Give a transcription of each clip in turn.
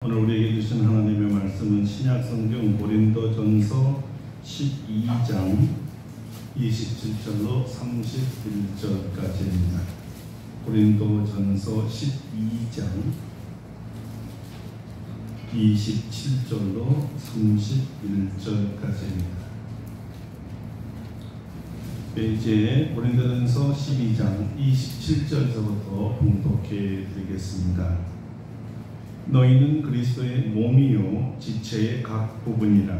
오늘 우리에게 주신 하나님의 말씀은 신약성경 고린도전서 12장 27절로 31절까지입니다. 고린도전서 12장 27절로 31절까지입니다. 이제 고린도전서 12장 27절서부터 봉독해 드리겠습니다. 너희는 그리스도의 몸이요 지체의 각 부분이라.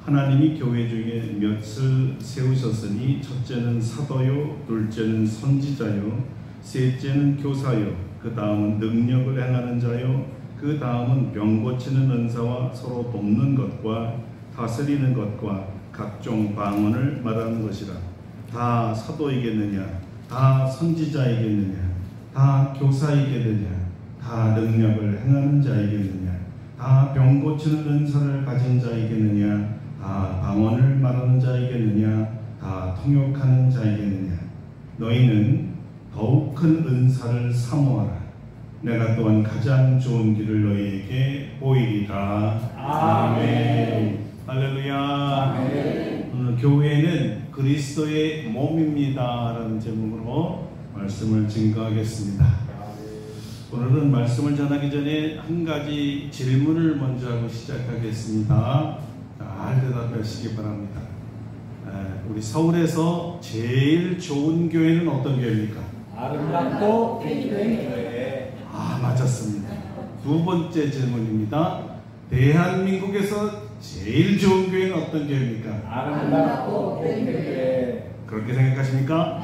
하나님이 교회 중에 몇을 세우셨으니 첫째는 사도요, 둘째는 선지자요, 셋째는 교사요, 그 다음은 능력을 행하는 자요, 그 다음은 병 고치는 은사와 서로 돕는 것과 다스리는 것과 각종 방언을 말하는 것이라. 다 사도이겠느냐? 다 선지자이겠느냐? 다 교사이겠느냐? 다 능력을 행하는 자이겠느냐? 다 병 고치는 은사를 가진 자이겠느냐? 다 방언을 말하는 자이겠느냐? 다 통역하는 자이겠느냐? 너희는 더욱 큰 은사를 사모하라. 내가 또한 가장 좋은 길을 너희에게 보이리라. 아멘. 할렐루야. 아멘. 오늘 교회는 그리스도의 몸입니다 라는 제목으로 말씀을 증거하겠습니다. 오늘은 말씀을 전하기 전에 한 가지 질문을 먼저 하고 시작하겠습니다. 잘 대답하시기 바랍니다. 우리 서울에서 제일 좋은 교회는 어떤 교회입니까? 아름답고 깨끗한 교회. 맞았습니다. 두 번째 질문입니다. 대한민국에서 제일 좋은 교회는 어떤 교회입니까? 아름답고 깨끗한 교회. 그렇게 생각하십니까?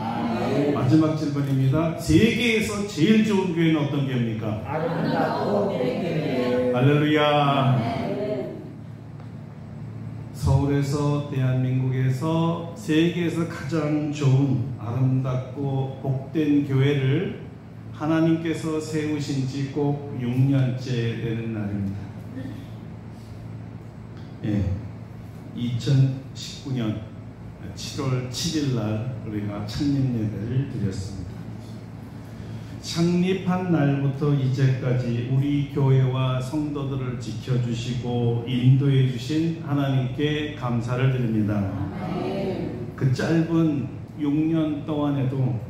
네. 마지막 질문입니다. 세계에서 제일 좋은 교회는 어떤 교회입니까? 아름답고 깨끗한 교회. 할렐루야. 네. 서울에서 대한민국에서 세계에서 가장 좋은 아름답고 복된 교회를 하나님께서 세우신 지 꼭 6년째 되는 날입니다. 2019년 7월 7일 날 우리가 창립 예배를 드렸습니다. 창립한 날부터 이제까지 우리 교회와 성도들을 지켜주시고 인도해 주신 하나님께 감사를 드립니다. 그 짧은 6년 동안에도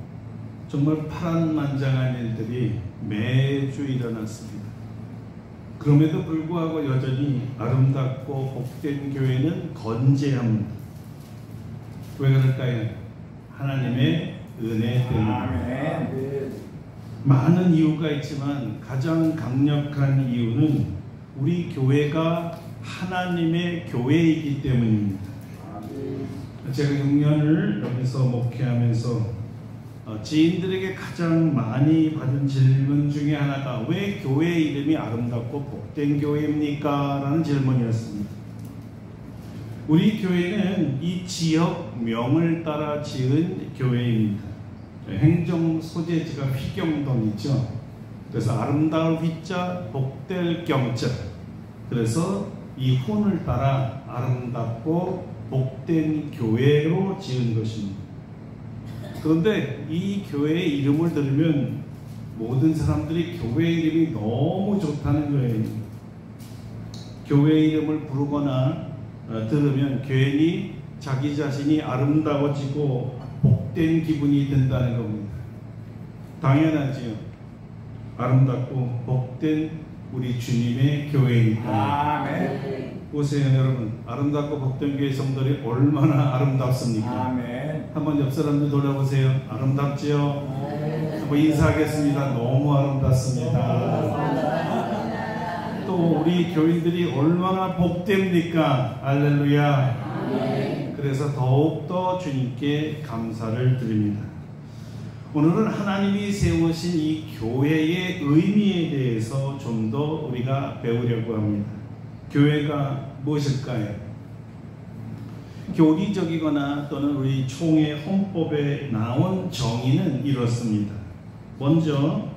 정말 파란만장한 일들이 매주 일어났습니다. 그럼에도 불구하고 여전히 아름답고 복된 교회는 건재합니다. 왜 그럴까요? 하나님의 은혜 때문입니다. 많은 이유가 있지만 가장 강력한 이유는 우리 교회가 하나님의 교회이기 때문입니다. 제가 6년을 여기서 목회하면서 지인들에게 가장 많이 받은 질문 중에 하나가 왜 교회 이름이 아름답고 복된 교회입니까? 라는 질문이었습니다. 우리 교회는 이 지역명을 따라 지은 교회입니다. 행정 소재지가 휘경동이죠. 그래서 아름다울 휘자, 복될 경자. 그래서 이 훈을 따라 아름답고 복된 교회로 지은 것입니다. 그런데 이 교회의 이름을 들으면 모든 사람들이 교회 이름이 너무 좋다는 거예요. 교회 이름을 부르거나 들으면 괜히 자기 자신이 아름다워지고 복된 기분이 든다는 겁니다. 당연하지요. 아름답고 복된 우리 주님의 교회니까. 아멘. 보세요 여러분, 아름답고 복된 교회 성도들이 얼마나 아름답습니까? 아멘. 한번 옆 사람들 돌아보세요. 아름답지요? 한번 인사하겠습니다. 너무 아름답습니다. 또 우리 교인들이 얼마나 복됩니까? 할렐루야. 그래서 더욱더 주님께 감사를 드립니다. 오늘은 하나님이 세우신 이 교회의 의미에 대해서 좀 더 우리가 배우려고 합니다. 교회가 무엇일까요? 교리적이거나 또는 우리 총회 헌법에 나온 정의는 이렇습니다. 먼저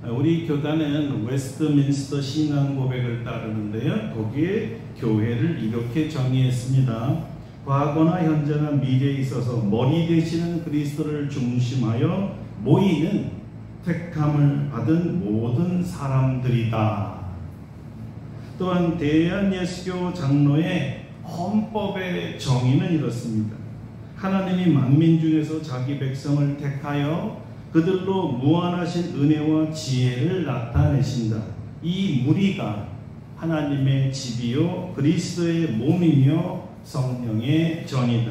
우리 교단은 웨스트민스터 신앙 고백을 따르는데요. 거기에 교회를 이렇게 정의했습니다. 과거나 현재나 미래에 있어서 머리 되시는 그리스도를 중심하여 모이는 택함을 받은 모든 사람들이다. 또한 대한예수교 장로의 헌법의 정의는 이렇습니다. 하나님이 만민 중에서 자기 백성을 택하여 그들로 무한하신 은혜와 지혜를 나타내신다. 이 무리가 하나님의 집이요 그리스도의 몸이며 성령의 전이다.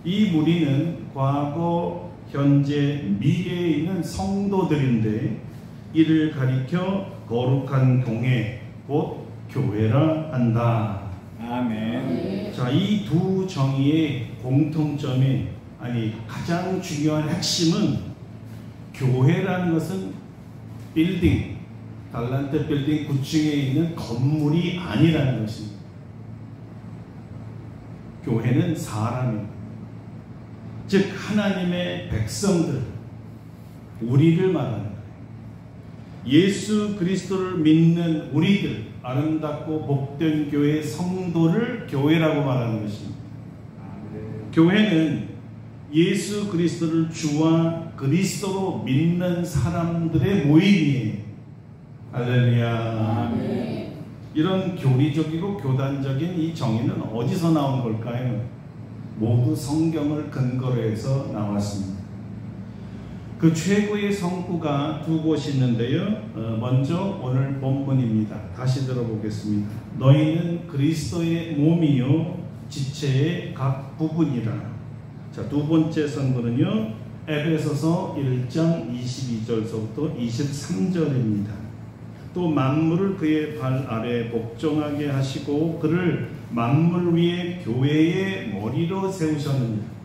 이 무리는 과거, 현재, 미래에 있는 성도들인데 이를 가리켜 거룩한 동회, 곧 교회라 한다. 아멘. 자, 이 두 정의의 공통점이 가장 중요한 핵심은 교회라는 것은 빌딩, 달란트 빌딩 9층에 있는 건물이 아니라는 것입니다. 교회는 사람입니다. 즉 하나님의 백성들, 우리를 말하는 거예요. 예수 그리스도를 믿는 우리들, 아름답고 복된 교회 성도를 교회라고 말하는 것입니다. 교회는 예수 그리스도를 주와 그리스도로 믿는 사람들의 모임이에요. 할렐루야. 아멘. 이런 교리적이고 교단적인 이 정의는 어디서 나온 걸까요? 모두 성경을 근거로 해서 나왔습니다. 그 최고의 성구가 두 곳이 있는데요. 먼저 오늘 본문입니다. 다시 들어보겠습니다. 너희는 그리스도의 몸이요 지체의 각 부분이라. 자, 두 번째 성구는요. 에베소서 1장 22절서부터 23절입니다. 또 만물을 그의 발 아래 복종하게 하시고 그를 만물 위에 교회의 머리로 세우셨느니라.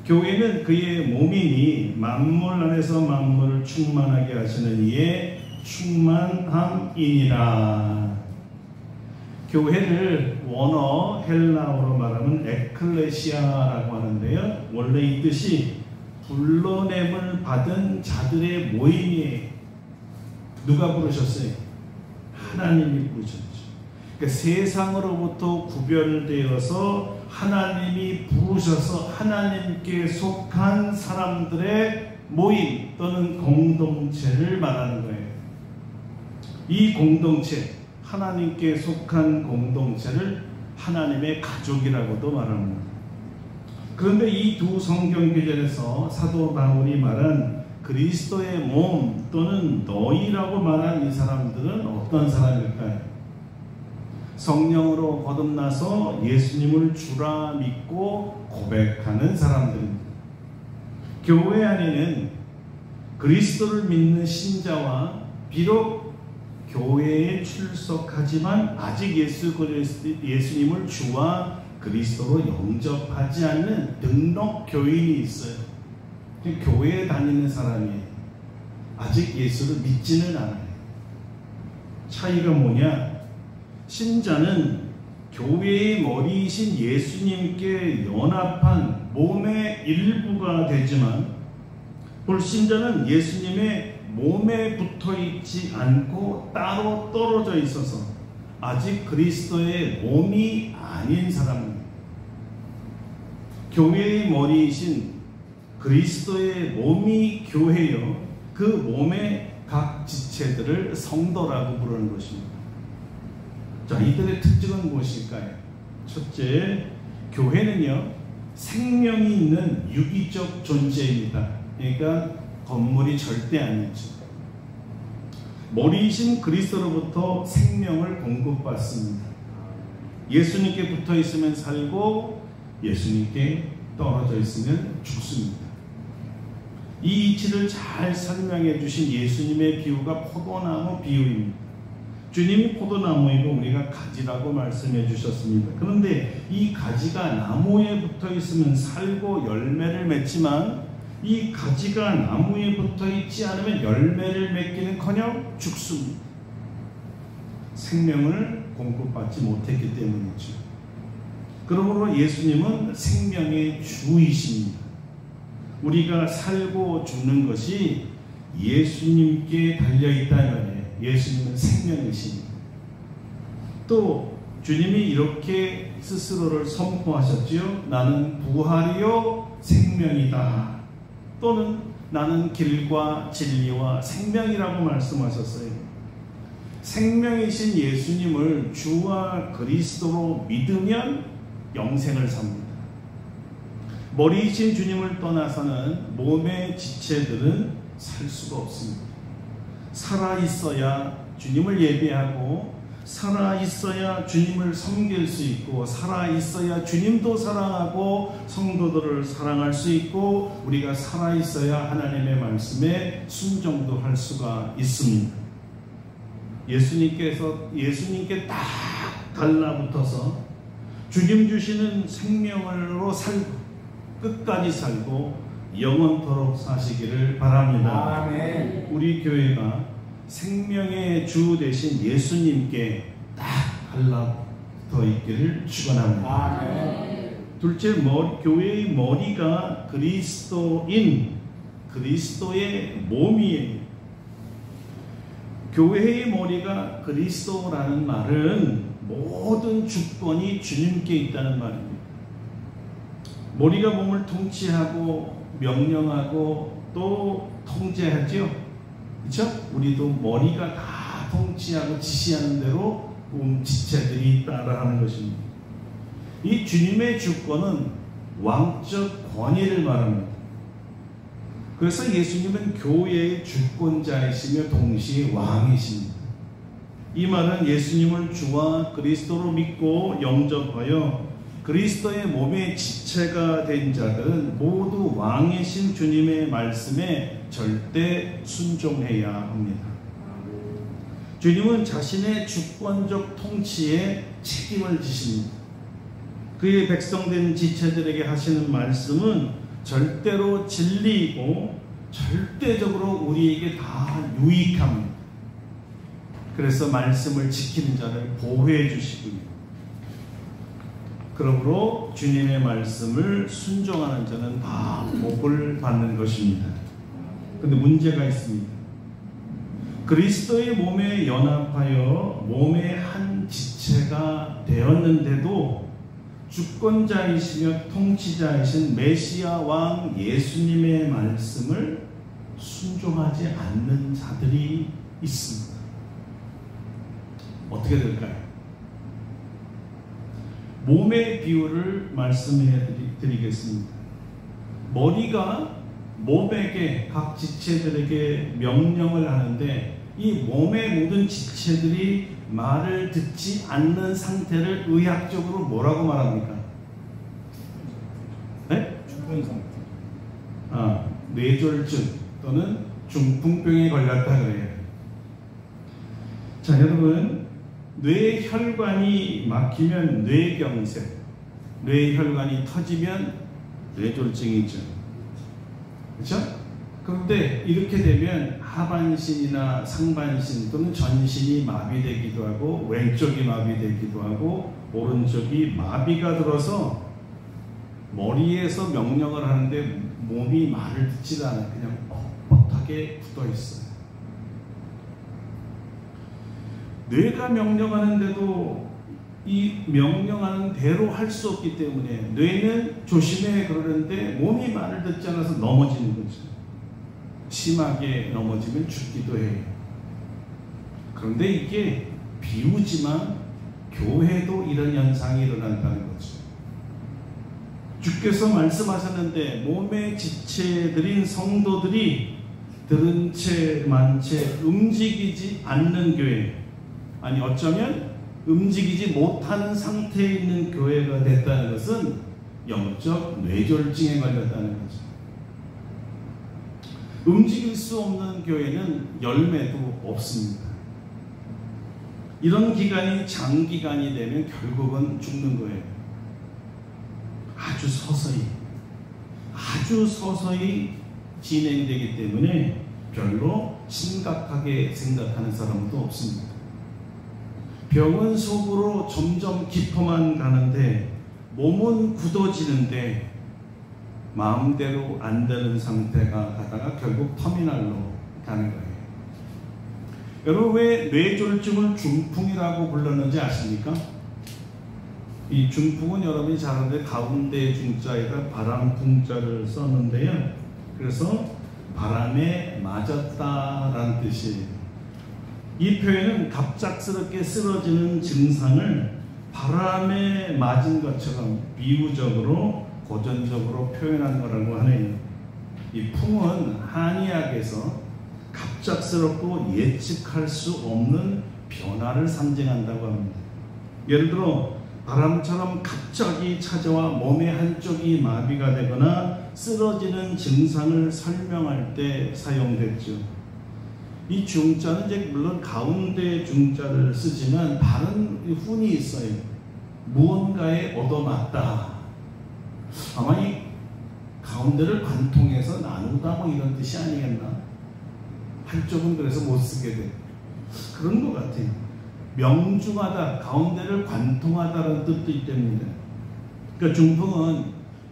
교회는 그의 몸이니 만물 안에서 만물을 충만하게 하시는 이의 충만함이니라. 교회를 원어 헬라어로 말하면 에클레시아라고 하는데요. 원래 이 뜻이 불러냄을 받은 자들의 모임이에요. 누가 부르셨어요? 하나님이 부르셨죠. 그러니까 세상으로부터 구별되어서 하나님이 부르셔서 하나님께 속한 사람들의 모임 또는 공동체를 말하는 거예요. 이 공동체, 하나님께 속한 공동체를 하나님의 가족이라고도 말합니다. 그런데 이 두 성경 구절에서 사도 바울이 말한 그리스도의 몸 또는 너희라고 말한 이 사람들은 어떤 사람일까요? 성령으로 거듭나서 예수님을 주라 믿고 고백하는 사람들입니다. 교회 안에는 그리스도를 믿는 신자와 비록 교회에 출석하지만 아직 예수님을 주와 그리스도로 영접하지 않는 등록 교인이 있어요. 교회에 다니는 사람이 아직 예수를 믿지는 않아요. 차이가 뭐냐? 신자는 교회의 머리이신 예수님께 연합한 몸의 일부가 되지만 불신자는 예수님의 몸에 붙어 있지 않고 따로 떨어져 있어서 아직 그리스도의 몸이 아닌 사람입니다. 교회의 머리이신 그리스도의 몸이 교회요. 그 몸의 각 지체들을 성도라고 부르는 것입니다. 자, 이들의 특징은 무엇일까요? 첫째, 교회는요, 생명이 있는 유기적 존재입니다. 그러니까 건물이 절대 아니죠. 머리이신 그리스도로부터 생명을 공급받습니다. 예수님께 붙어 있으면 살고 예수님께 떨어져 있으면 죽습니다. 이 이치를 잘 설명해 주신 예수님의 비유가 포도나무 비유입니다. 주님이 포도나무이고 우리가 가지라고 말씀해 주셨습니다. 그런데 이 가지가 나무에 붙어 있으면 살고 열매를 맺지만 이 가지가 나무에 붙어 있지 않으면 열매를 맺기는커녕 죽습니다. 생명을 공급받지 못했기 때문이죠. 그러므로 예수님은 생명의 주이십니다. 우리가 살고 죽는 것이 예수님께 달려있다면 예수님은 생명이십니다. 또 주님이 이렇게 스스로를 선포하셨지요. 나는 부활이요 생명이다. 또는 나는 길과 진리와 생명이라고 말씀하셨어요. 생명이신 예수님을 주와 그리스도로 믿으면 영생을 삽니다. 머리이신 주님을 떠나서는 몸의 지체들은 살 수가 없습니다. 살아있어야 주님을 예배하고, 살아있어야 주님을 섬길 수 있고, 살아있어야 주님도 사랑하고 성도들을 사랑할 수 있고, 우리가 살아있어야 하나님의 말씀에 순종도 할 수가 있습니다. 예수님께 딱 달라붙어서 주님 주시는 생명으로 살고, 끝까지 살고 영원토록 사시기를 바랍니다. 아멘. 우리 교회가 생명의 주 되신 예수님께 딱 달라붙어 있기를 축원합니다. 아멘. 둘째, 교회의 머리가 그리스도인, 그리스도의 몸이에요. 교회의 머리가 그리스도라는 말은 모든 주권이 주님께 있다는 말입니다. 머리가 몸을 통치하고 명령하고 또 통제하죠. 그렇죠? 우리도 머리가 다 통치하고 지시하는 대로 지체들이 따라하는 것입니다. 이 주님의 주권은 왕적 권위를 말합니다. 그래서 예수님은 교회의 주권자이시며 동시에 왕이십니다. 이 말은 예수님을 주와 그리스도로 믿고 영접하여 그리스도의 몸의 지체가 된 자들은 모두 왕이신 주님의 말씀에 절대 순종해야 합니다. 주님은 자신의 주권적 통치에 책임을 지십니다. 그의 백성된 지체들에게 하시는 말씀은 절대로 진리이고 절대적으로 우리에게 다 유익합니다. 그래서 말씀을 지키는 자를 보호해 주시고요. 그러므로 주님의 말씀을 순종하는 자는 다 복을 받는 것입니다. 그런데 문제가 있습니다. 그리스도의 몸에 연합하여 몸의 한 지체가 되었는데도 주권자이시며 통치자이신 메시아 왕 예수님의 말씀을 순종하지 않는 자들이 있습니다. 어떻게 될까요? 몸의 비유를 말씀해 드리겠습니다. 머리가 몸에게, 각 지체들에게 명령을 하는데 이 몸의 모든 지체들이 말을 듣지 않는 상태를 의학적으로 뭐라고 말합니까? 네? 죽은 상태. 뇌졸중 또는 중풍병에 걸렸다 그래요. 자, 여러분, 뇌혈관이 막히면 뇌경색, 뇌혈관이 터지면 뇌졸중이죠. 그렇죠? 그런데 이렇게 되면 하반신이나 상반신 또는 전신이 마비되기도 하고 왼쪽이 마비되기도 하고 오른쪽이 마비가 들어서 머리에서 명령을 하는데 몸이 말을 듣지 않아요. 그냥 뻣뻣하게 굳어 있어요. 뇌가 명령하는데도 이 명령하는 대로 할 수 없기 때문에 뇌는 조심해 그러는데 몸이 말을 듣지 않아서 넘어지는 거죠. 심하게 넘어지면 죽기도 해요. 그런데 이게 비유지만 교회도 이런 현상이 일어난다는 거죠. 주께서 말씀하셨는데 몸의 지체들인 성도들이 들은 채 만 채 움직이지 않는 교회, 아니 어쩌면 움직이지 못하는 상태에 있는 교회가 됐다는 것은 영적 뇌졸중에 걸렸다는 거죠. 움직일 수 없는 교회는 열매도 없습니다. 이런 기간이 장기간이 되면 결국은 죽는 거예요. 아주 서서히 진행되기 때문에 별로 심각하게 생각하는 사람도 없습니다. 병은 속으로 점점 깊어만 가는데 몸은 굳어지는데 마음대로 안 되는 상태가 가다가 결국 터미널로 가는 거예요. 여러분, 왜 뇌졸중을 중풍이라고 불렀는지 아십니까? 이 중풍은 여러분이 잘 아는데 가운데 중자에다 바람풍자를 썼는데요. 그래서 바람에 맞았다라는 뜻이에요. 이 표현은 갑작스럽게 쓰러지는 증상을 바람에 맞은 것처럼 비유적으로 고전적으로 표현한 거라고 하네요. 이 풍은 한의학에서 갑작스럽고 예측할 수 없는 변화를 상징한다고 합니다. 예를 들어 바람처럼 갑자기 찾아와 몸의 한쪽이 마비가 되거나 쓰러지는 증상을 설명할 때 사용됐죠. 이 중자는 이제 물론 가운데 중자를 쓰지만 다른 훈이 있어요. 무언가에 얻어맞다. 아마 이 가운데를 관통해서 나누다 뭐 이런 뜻이 아니겠나. 한쪽은 그래서 못 쓰게 돼. 그런 것 같아요. 명중하다, 가운데를 관통하다라는 뜻도 있답니다. 그러니까 중풍은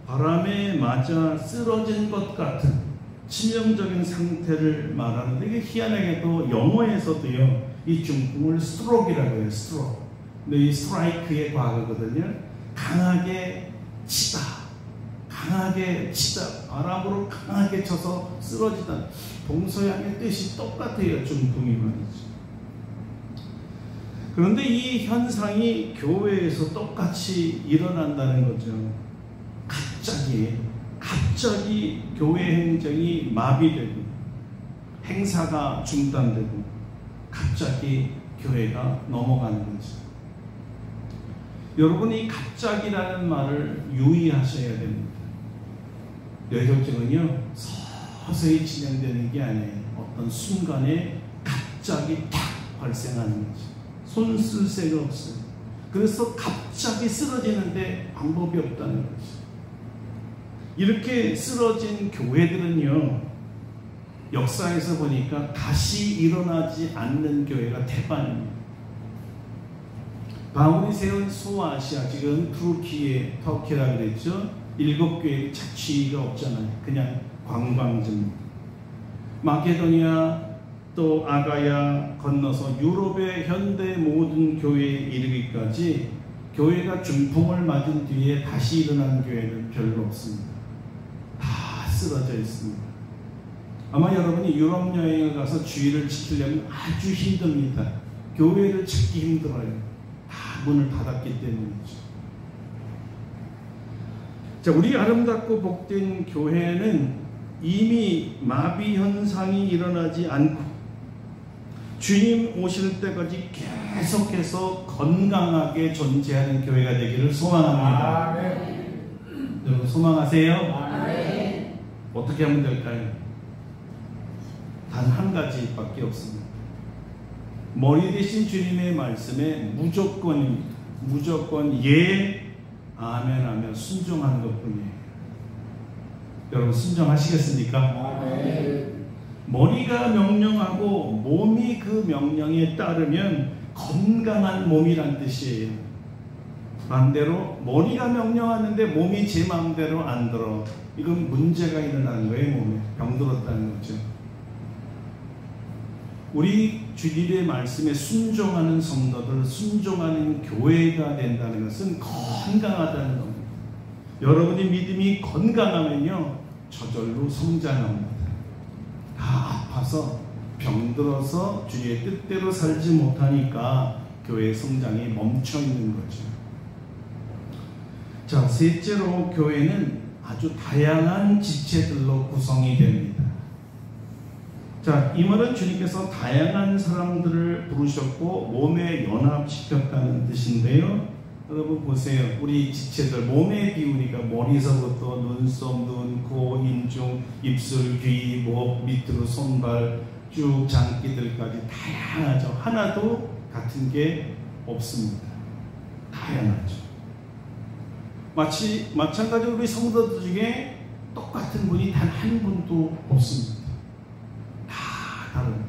바람에 맞아 쓰러진 것 같은 치명적인 상태를 말하는데, 이게 희한하게도 영어에서도요, 이 중풍을 스트로크라고 해요. 스트로크. 근데 이 스트라이크의 과거거든요. 강하게 치다, 강하게 치다, 바람으로 강하게 쳐서 쓰러지다. 동서양의 뜻이 똑같아요. 중풍이 말이죠. 그런데 이 현상이 교회에서 똑같이 일어난다는 거죠. 갑자기 교회 행정이 마비되고 행사가 중단되고 갑자기 교회가 넘어가는 거죠. 여러분이 갑자기라는 말을 유의하셔야 됩니다. 뇌졸중은요, 서서히 진행되는 게 아니에요. 어떤 순간에 갑자기 탁 발생하는 거죠. 손 쓸 새가 없어요. 그래서 갑자기 쓰러지는데 방법이 없다는 거죠. 이렇게 쓰러진 교회들은요, 역사에서 보니까 다시 일어나지 않는 교회가 대반입니다. 바울이 세운 소아시아, 지금 터키라고 그랬죠. 7교회 자취가 없잖아요. 그냥 관광지입니다. 마케도니아 또 아가야 건너서 유럽의 현대 모든 교회에 이르기까지 교회가 중풍을 맞은 뒤에 다시 일어난 교회는 별로 없습니다. 다 쓰러져 있습니다. 아마 여러분이 유럽 여행을 가서 주의를 지키려면 아주 힘듭니다. 교회를 찾기 힘들어요. 다 문을 닫았기 때문이죠. 자, 우리 아름답고 복된 교회는 이미 마비 현상이 일어나지 않고 주님 오실 때까지 계속해서 건강하게 존재하는 교회가 되기를 소망합니다. 아멘. 여러분 소망하세요? 아멘. 어떻게 하면 될까요? 단 한 가지밖에 없습니다. 머리 대신 주님의 말씀에 무조건입니다. 무조건 예, 아멘 하며 순종하는 것뿐이에요. 여러분 순종하시겠습니까? 아멘. 머리가 명령하고 몸이 그 명령에 따르면 건강한 몸이란 뜻이에요. 반대로 머리가 명령하는데 몸이 제 마음대로 안 들어, 이건 문제가 일어나는 거예요. 몸에 병들었다는 거죠. 우리 주님의 말씀에 순종하는 성도들, 순종하는 교회가 된다는 것은 건강하다는 겁니다. 여러분의 믿음이 건강하면요, 저절로 성장합니다. 다 아파서 병들어서 주의 뜻대로 살지 못하니까 교회의 성장이 멈춰 있는 거죠. 자, 셋째로 교회는 아주 다양한 지체들로 구성이 됩니다. 자, 이 말은 주님께서 다양한 사람들을 부르셨고 몸에 연합시켰다는 뜻인데요. 여러분 보세요. 우리 지체들 몸의 기운이가 머리서부터 눈썹, 눈, 코, 인중, 입술, 귀, 목, 밑으로 손발 쭉 장기들까지 다양하죠. 하나도 같은 게 없습니다. 다양하죠. 마찬가지로 우리 성도들 중에 똑같은 분이 단 한 분도 없습니다. 다릅니다.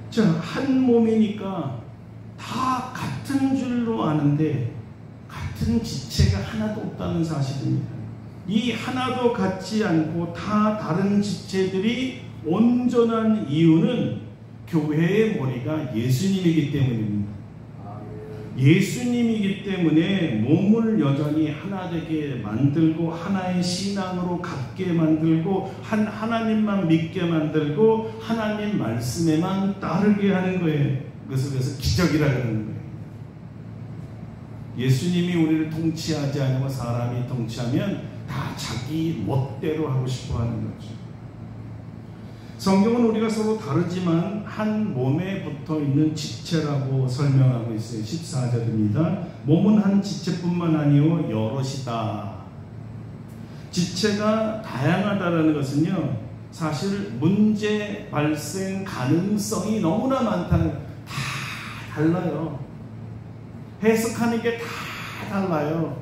자, 한 몸이니까 다 같은 줄로 아는데 같은 지체가 하나도 없다는 사실입니다. 이 하나도 같지 않고 다 다른 지체들이 온전한 이유는 교회의 머리가 예수님이기 때문입니다. 예수님이기 때문에 몸을 여전히 하나 되게 만들고 하나의 신앙으로 갖게 만들고 하나님만 믿게 만들고 하나님 말씀에만 따르게 하는 거예요. 그래서 기적이라 그러는 거예요. 예수님이 우리를 통치하지 않고 사람이 통치하면 다 자기 멋대로 하고 싶어 하는 거죠. 성경은 우리가 서로 다르지만 한 몸에 붙어 있는 지체라고 설명하고 있어요. 14절입니다. 몸은 한 지체뿐만 아니요 여럿이다. 지체가 다양하다라는 것은요, 사실 문제 발생 가능성이 너무나 많다는, 다 달라요. 해석하는 게 다 달라요.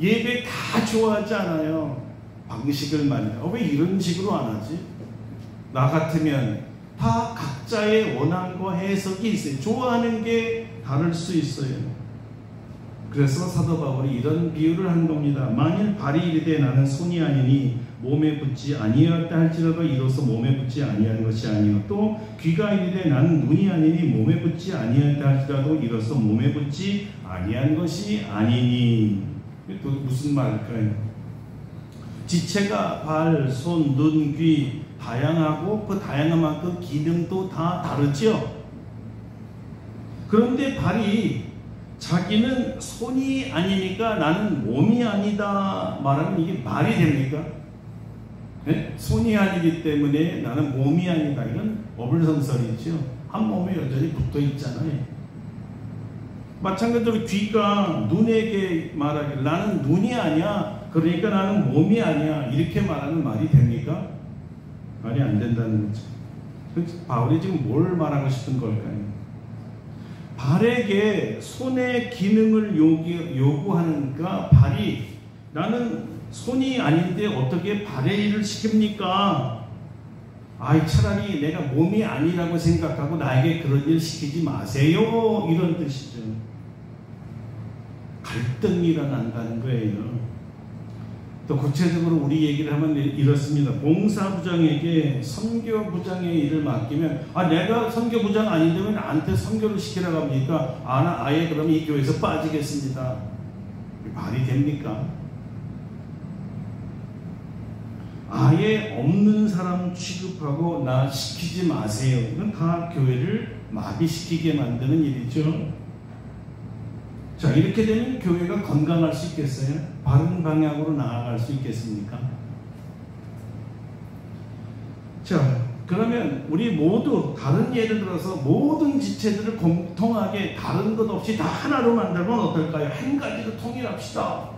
예배 다 좋아하지 않아요. 방식을 말이야. 왜 이런 식으로 안 하지? 나 같으면 다 각자의 원함과 해석이 있어요. 좋아하는 게 다를 수 있어요. 그래서 사도 바울이 이런 비유를 한 겁니다. 만일 발이 이르되 나는 손이 아니니 몸에 붙지 아니하였다 할지라도 이로써 몸에 붙지 아니한 것이 아니요, 또 귀가 이르되 나는 눈이 아니니 몸에 붙지 아니하였다 할지라도 이로써 몸에 붙지 아니한 것이 아니니. 또 무슨 말일까요? 지체가 발, 손, 눈, 귀 다양하고 그 다양한 만큼 기능도 다 다르죠. 그런데 발이 자기는 손이 아니니까 나는 몸이 아니다 말하면 이게 말이 됩니까? 네? 손이 아니기 때문에 나는 몸이 아니다. 이건 어불성설이죠. 한 몸에 여전히 붙어 있잖아요. 마찬가지로 귀가 눈에게 말하길 나는 눈이 아니야, 그러니까 나는 몸이 아니야, 이렇게 말하는 말이 됩니까? 말이 안 된다는 거죠. 바울이 지금 뭘 말하고 싶은 걸까요? 발에게 손의 기능을 요구하니까 발이 나는 손이 아닌데 어떻게 발의 일을 시킵니까? 아이, 차라리 내가 몸이 아니라고 생각하고 나에게 그런 일 시키지 마세요, 이런 뜻이죠. 갈등이 일어난다는 거예요. 또 구체적으로 우리 얘기를 하면 이렇습니다. 봉사부장에게 선교부장의 일을 맡기면 내가 선교부장 아닌데 왜 나한테 선교를 시키라고 합니까? 나 아예 그럼 이 교회에서 빠지겠습니다. 말이 됩니까? 아예 없는 사람 취급하고 나 시키지 마세요. 이건 다 교회를 마비시키게 만드는 일이죠. 자, 이렇게 되면 교회가 건강할 수 있겠어요? 바른 방향으로 나아갈 수 있겠습니까? 자, 그러면 우리 모두 다른 예를 들어서 모든 지체들을 공통하게 다른 것 없이 다 하나로 만들면 어떨까요? 한 가지로 통일합시다.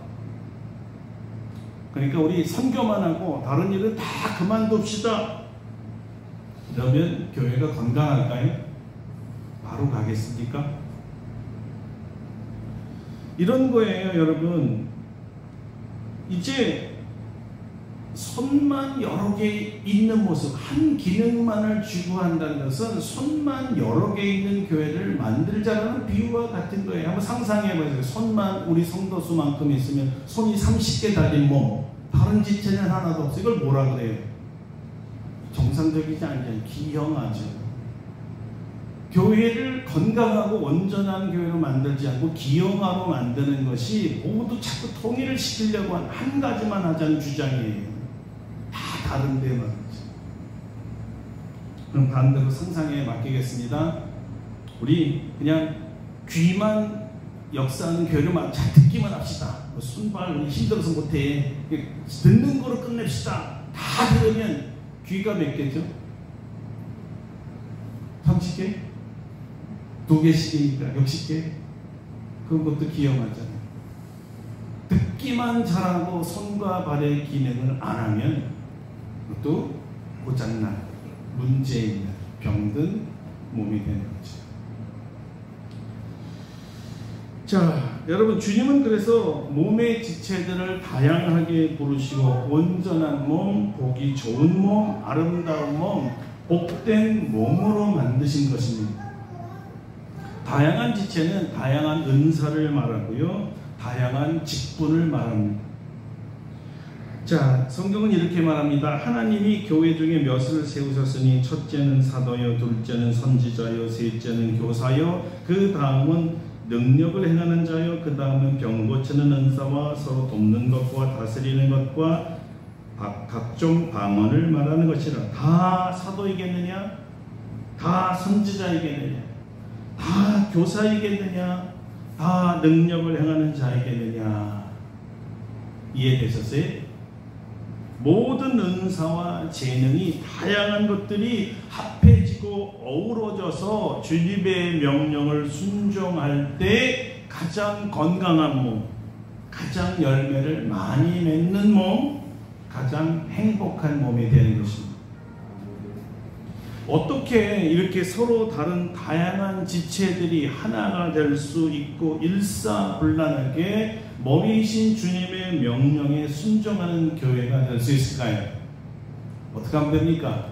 그러니까 우리 선교만 하고 다른 일은 다 그만둡시다. 그러면 교회가 건강할까요? 바로 가겠습니까? 이런 거예요, 여러분. 이제 손만 여러 개 있는 모습, 한 기능만을 추구한다는 것은 손만 여러 개 있는 교회를 만들자라는 비유와 같은 거예요. 한번 상상해보세요. 손만 우리 성도수만큼 있으면 손이 30개 달린 몸, 다른 지체는 하나도 없어. 이걸 뭐라 그래요? 정상적이지 않죠. 기형하죠. 교회를 건강하고 온전한 교회로 만들지 않고 기형화로 만드는 것이 모두 자꾸 통일을 시키려고 한 가지만 하자는 주장이에요. 다 다른데 말이죠. 그럼 반대로 상상에 맡기겠습니다. 우리 그냥 귀만 역사하는 교회를 잘 듣기만 합시다. 손발 우리 힘들어서 못해. 듣는 거로 끝냅시다. 다 들으면 귀가 몇 개죠? 30개? 2개씩이니까 60개? 그것도 기염하잖아요. 듣기만 잘하고 손과 발의 기능을 안 하면 그것도 고장난, 문제 있는, 병든 몸이 되는 거죠. 자, 여러분, 주님은 그래서 몸의 지체들을 다양하게 부르시고 온전한 몸, 보기 좋은 몸, 아름다운 몸, 복된 몸으로 만드신 것입니다. 다양한 지체는 다양한 은사를 말하고요, 다양한 직분을 말합니다. 자, 성경은 이렇게 말합니다. 하나님이 교회 중에 몇을 세우셨으니 첫째는 사도요, 둘째는 선지자요, 셋째는 교사요, 그 다음은 능력을 행하는 자요. 그 다음은 병 고치는 은사와 서로 돕는 것과 다스리는 것과 각종 방언을 말하는 것이라. 다 사도이겠느냐? 다 선지자이겠느냐? 다 교사이겠느냐? 다 능력을 행하는 자이겠느냐? 이해되셨어요? 모든 은사와 재능이 다양한 것들이 합해지고 어우러져서 주님의 명령을 순종할 때 가장 건강한 몸, 가장 열매를 많이 맺는 몸, 가장 행복한 몸이 되는 것입니다. 어떻게 이렇게 서로 다른 다양한 지체들이 하나가 될 수 있고 일사불란하게 머리이신 주님의 명령에 순종하는 교회가 될 수 있을까요? 어떻게 하면 됩니까?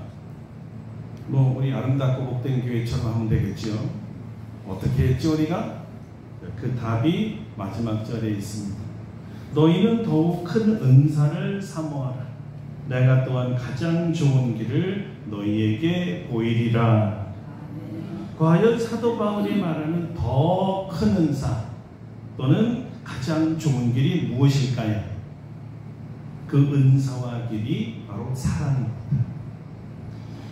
우리 아름답고 복된 교회처럼 하면 되겠죠. 어떻게 했죠 우리가? 그 답이 마지막 절에 있습니다. 너희는 더욱 큰 은사를 사모하라. 내가 또한 가장 좋은 길을 너희에게 보이리라. 과연 사도 바울이 말하는 더 큰 은사 또는 가장 좋은 길이 무엇일까요? 그 은사와 길이 바로 사랑입니다.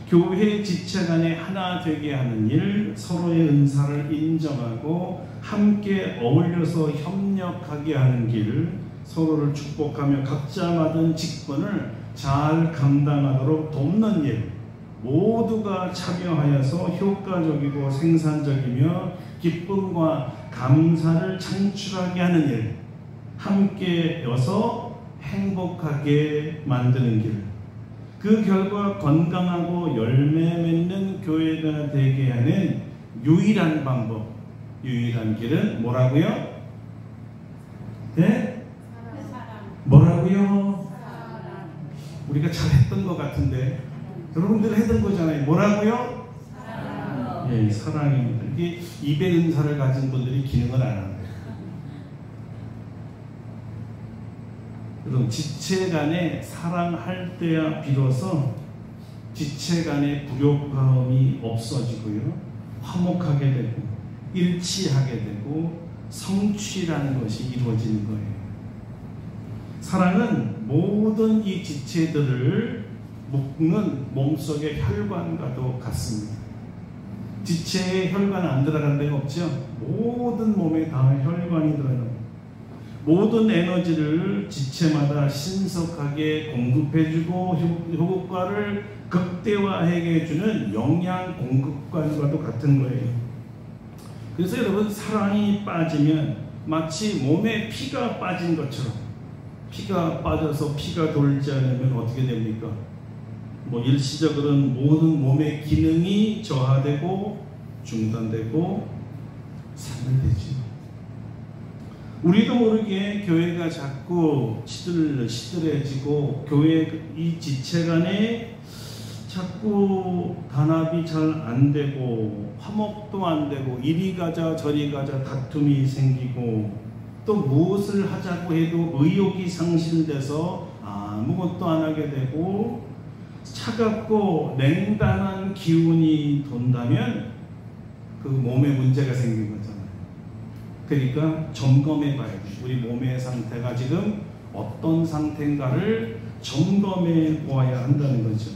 교회 지체 간에 하나 되게 하는 일, 서로의 은사를 인정하고 함께 어울려서 협력하게 하는 길, 서로를 축복하며 각자 맡은 직분을 잘 감당하도록 돕는 일, 모두가 참여하여서 효과적이고 생산적이며 기쁨과 감사를 창출하게 하는 일, 함께여서 행복하게 만드는 길, 그 결과 건강하고 열매 맺는 교회가 되게 하는 유일한 방법, 유일한 길은 뭐라고요? 네? 뭐라고요? 우리가 잘했던 것 같은데 여러분들 했던 거잖아요. 뭐라고요? 사랑. 예, 사랑입니다. 이게 입의 은사를 가진 분들이 기능을 안 합니다. 여러분, 지체 간에 사랑할 때야 비로소 지체 간의 불협화음이 없어지고요, 화목하게 되고 일치하게 되고 성취라는 것이 이루어지는 거예요. 사랑은 모든 이 지체들을 묶는 몸속의 혈관과도 같습니다. 지체에 혈관 안 들어간 데가 없죠? 모든 몸에 다 혈관이 들어갑니다. 모든 에너지를 지체마다 신속하게 공급해주고 효과를 극대화하게 해주는 영양 공급관과도 같은 거예요. 그래서 여러분, 사랑이 빠지면 마치 몸에 피가 빠진 것처럼, 피가 빠져서 피가 돌지 않으면 어떻게 됩니까? 일시적으로는 모든 몸의 기능이 저하되고 중단되고 상실되죠. 우리도 모르게 교회가 자꾸 시들해지고 교회 이 지체 간에 자꾸 단합이 잘 안 되고 화목도 안 되고 이리 가자 저리 가자 다툼이 생기고 또 무엇을 하자고 해도 의욕이 상실돼서 아무것도 안 하게 되고 차갑고 냉담한 기운이 돈다면 그 몸에 문제가 생긴 거잖아요. 그러니까 점검해 봐야 돼요. 우리 몸의 상태가 지금 어떤 상태인가를 점검해 보아야 한다는 거죠.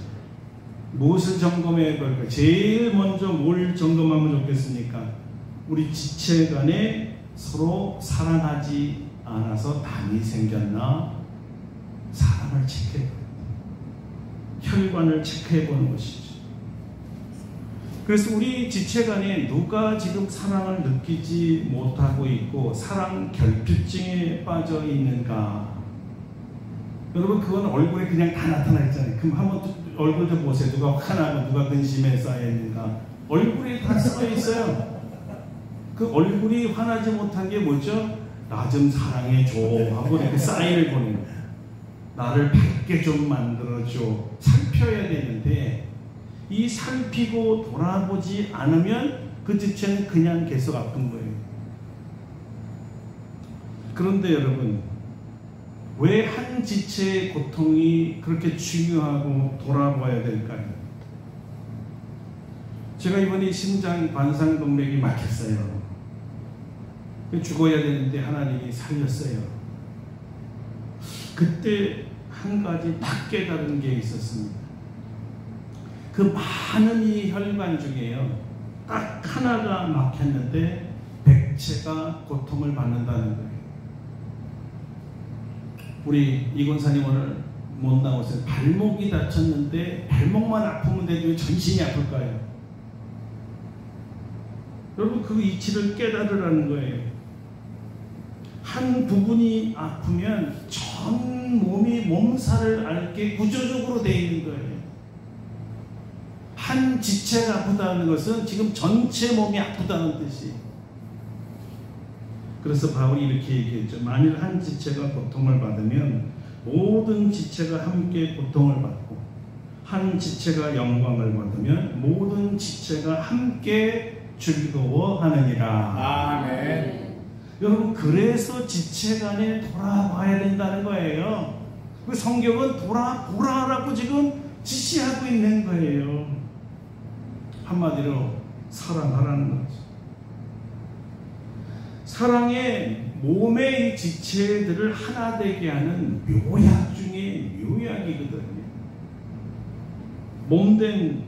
무엇을 점검해 볼까요? 제일 먼저 뭘 점검하면 좋겠습니까? 우리 지체 간에 서로 사랑하지 않아서 담이 생겼나? 사랑을 체크해 봐요. 혈관을 체크해 보는 것이죠. 그래서 우리 지체 간에 누가 지금 사랑을 느끼지 못하고 있고 사랑 결핍증에 빠져 있는가? 여러분, 그건 얼굴에 그냥 다 나타나 있잖아요. 그럼 한번 얼굴 좀 보세요. 누가 화나고 누가 근심에 쌓여 있는가? 얼굴에 다 써 있어요. 그 얼굴이 화나지 못한 게 뭐죠? 나 좀 사랑해줘 하고 이렇게 사인을 보내는 거예요. 나를 밝게 좀 만들어줘. 살펴야 되는데 이 살피고 돌아보지 않으면 그 지체는 그냥 계속 아픈 거예요. 그런데 여러분, 왜 한 지체의 고통이 그렇게 중요하고 돌아봐야 될까요? 제가 이번에 심장 관상동맥이 막혔어요. 죽어야 되는데 하나님이 살렸어요. 그때 한 가지 딱 깨달은 게 있었습니다. 그 많은 이 혈관 중에요, 딱 하나가 막혔는데 백체가 고통을 받는다는 거예요. 우리 이곤사님 오늘 못 나오세요. 발목이 다쳤는데 발목만 아프면 되지 전신이 아플까요? 여러분, 그 이치를 깨달으라는 거예요. 한 부분이 아프면 전 몸이 몸살을 앓게 구조적으로 되어 있는 거예요. 한 지체가 아프다는 것은 지금 전체 몸이 아프다는 뜻이에요. 그래서 바울이 이렇게 얘기했죠. 만일 한 지체가 고통을 받으면 모든 지체가 함께 고통을 받고, 한 지체가 영광을 받으면 모든 지체가 함께 즐거워하느니라. 아멘. 여러분, 그래서 지체 간에 돌아봐야 된다는 거예요. 그 성경은 돌아보라라고 지금 지시하고 있는 거예요. 한마디로 사랑하라는 거죠. 사랑의 몸의 지체들을 하나 되게 하는 묘약 중에 묘약이거든요. 몸된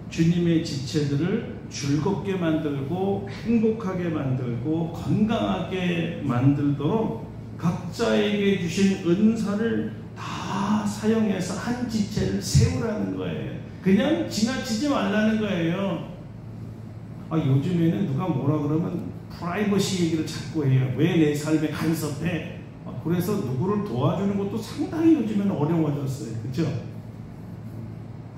주님의 지체들을 즐겁게 만들고 행복하게 만들고 건강하게 만들도록 각자에게 주신 은사를 다 사용해서 한 지체를 세우라는 거예요. 그냥 지나치지 말라는 거예요. 요즘에는 누가 뭐라 그러면 프라이버시 얘기를 자꾸 해요. 왜 내 삶에 간섭해? 그래서 누구를 도와주는 것도 상당히 요즘에는 어려워졌어요. 그렇죠?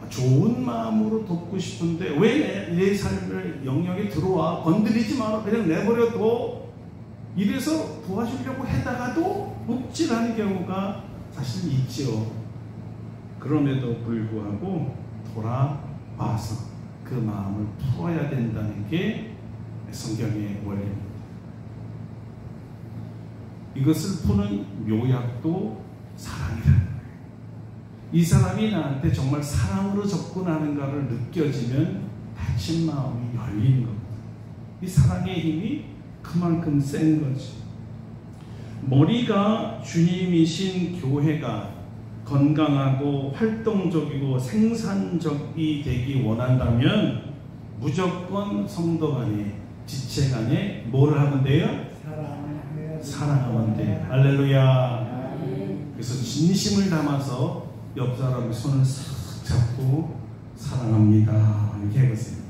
좋은 마음으로 돕고 싶은데 왜 내 삶의 영역에 들어와? 건드리지 마라. 그냥 내버려둬. 이래서 도와주려고 하다가도 묵직하는 경우가 사실 있죠. 그럼에도 불구하고 돌아와서 그 마음을 풀어야 된다는 게 성경의 원리입니다. 이것을 푸는 묘약도 사랑이라는 거예요. 이 사람이 나한테 정말 사랑으로 접근하는가를 느껴지면 다친 마음이 열리는 겁니다. 이 사랑의 힘이 그만큼 센 거죠. 머리가 주님이신 교회가 건강하고 활동적이고 생산적이 되기 원한다면 무조건 성도 간에, 지체 간에 뭘 하면 돼요? 사랑하면 돼요. 할렐루야. 그래서 진심을 담아서 옆 사람의 손을 싹 잡고 사랑합니다 이렇게 해보세요.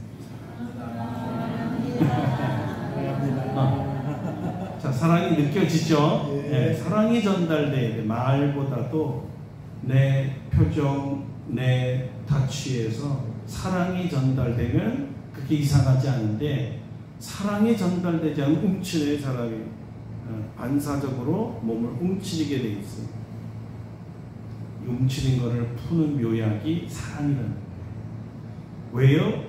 자, 사랑이 느껴지죠? 네, 사랑이 전달돼야 돼. 말보다도 내 표정, 내 타치에서 사랑이 전달되면 그게 이상하지 않은데, 사랑이 전달되지 않으면 움츠려요. 사람이 반사적으로 몸을 움츠리게 돼 있어요. 움츠린 거를 푸는 묘약이 사랑이라는 거예요. 왜요?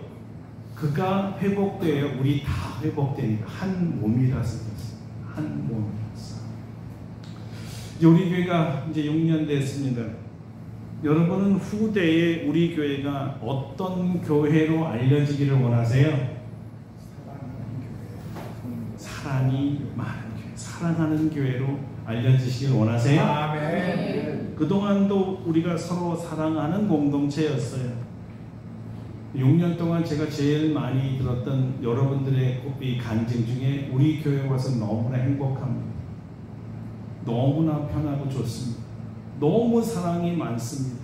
그가 회복돼요. 우리 다 회복되니까. 한 몸이라서 그렇습니다. 한 몸이라서. 이제 우리 교회가 이제 6년 됐습니다. 여러분은 후대에 우리 교회가 어떤 교회로 알려지기를 원하세요? 사랑이 많은 교회, 사랑하는 교회로 알려지시길 원하세요? 아멘. 그동안도 우리가 서로 사랑하는 공동체였어요. 6년 동안 제가 제일 많이 들었던 여러분들의 이 간증 중에 우리 교회 와서 너무나 행복합니다. 너무나 편하고 좋습니다. 너무 사랑이 많습니다.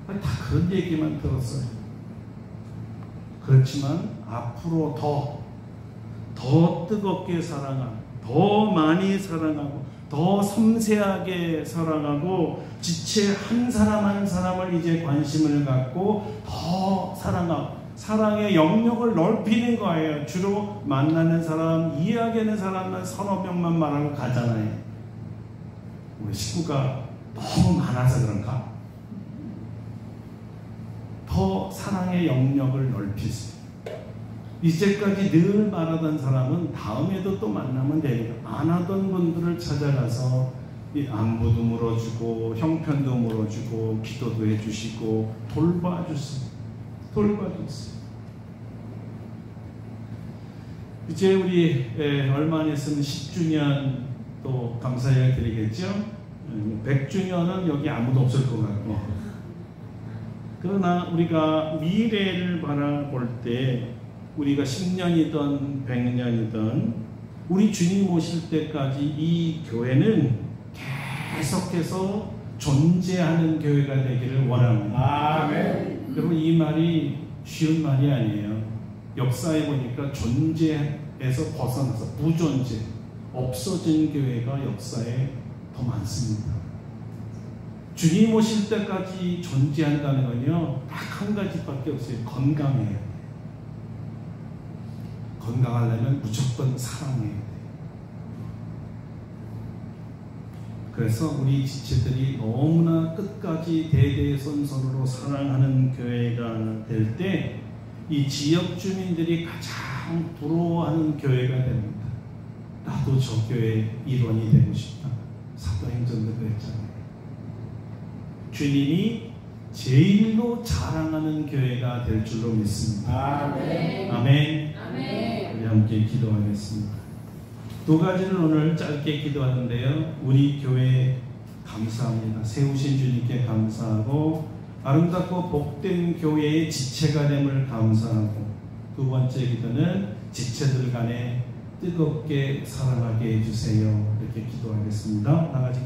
다 그런 얘기만 들었어요. 그렇지만 앞으로 더 뜨겁게 사랑하고, 더 많이 사랑하고, 더 섬세하게 사랑하고, 지체 한 사람 한 사람을 이제 관심을 갖고 더 사랑하고, 사랑의 영역을 넓히는 거예요. 주로 만나는 사람, 이야기하는 사람만 서너 명만 말하고 가잖아요. 우리 식구가 너무 많아서 그런가? 더 사랑의 영역을 넓히세요. 이제까지 늘 말하던 사람은 다음에도 또 만나면 되니까 안 하던 분들을 찾아가서 안부도 물어주고 형편도 물어주고 기도도 해주시고 돌봐주세요. 이제 우리 얼마 안 있으면 10주년 또 감사해야 드리겠죠. 100주년은 여기 아무도 없을 것 같고, 그러나 우리가 미래를 바라볼 때 우리가 10년이든 100년이든 우리 주님 오실 때까지 이 교회는 계속해서 존재하는 교회가 되기를 원합니다. 아멘. 여러분, 이 말이 쉬운 말이 아니에요. 역사에 보니까 존재에서 벗어나서 무존재, 없어진 교회가 역사에 더 많습니다. 주님 오실 때까지 존재한다는 건요, 딱 한 가지밖에 없어요. 건강해야 돼요. 건강하려면 무조건 사랑해야 돼요. 그래서 우리 지체들이 너무나 끝까지 대대손손으로 사랑하는 교회가 될 때 이 지역 주민들이 가장 부러워하는 교회가 됩니다. 나도 저 교회의 일원이 되고 싶다. 사도행전도 그랬잖아요. 주님이 제일로 자랑하는 교회가 될 줄로 믿습니다. 아멘. 아멘. 아멘. 우리 함께 기도하겠습니다. 두 가지를 오늘 짧게 기도하는데요. 우리 교회 감사합니다. 세우신 주님께 감사하고 아름답고 복된 교회의 지체가 됨을 감사하고, 두 번째 기도는 지체들 간에 뜨겁게 사랑하게 해주세요. 이렇게 기도하겠습니다. 나가지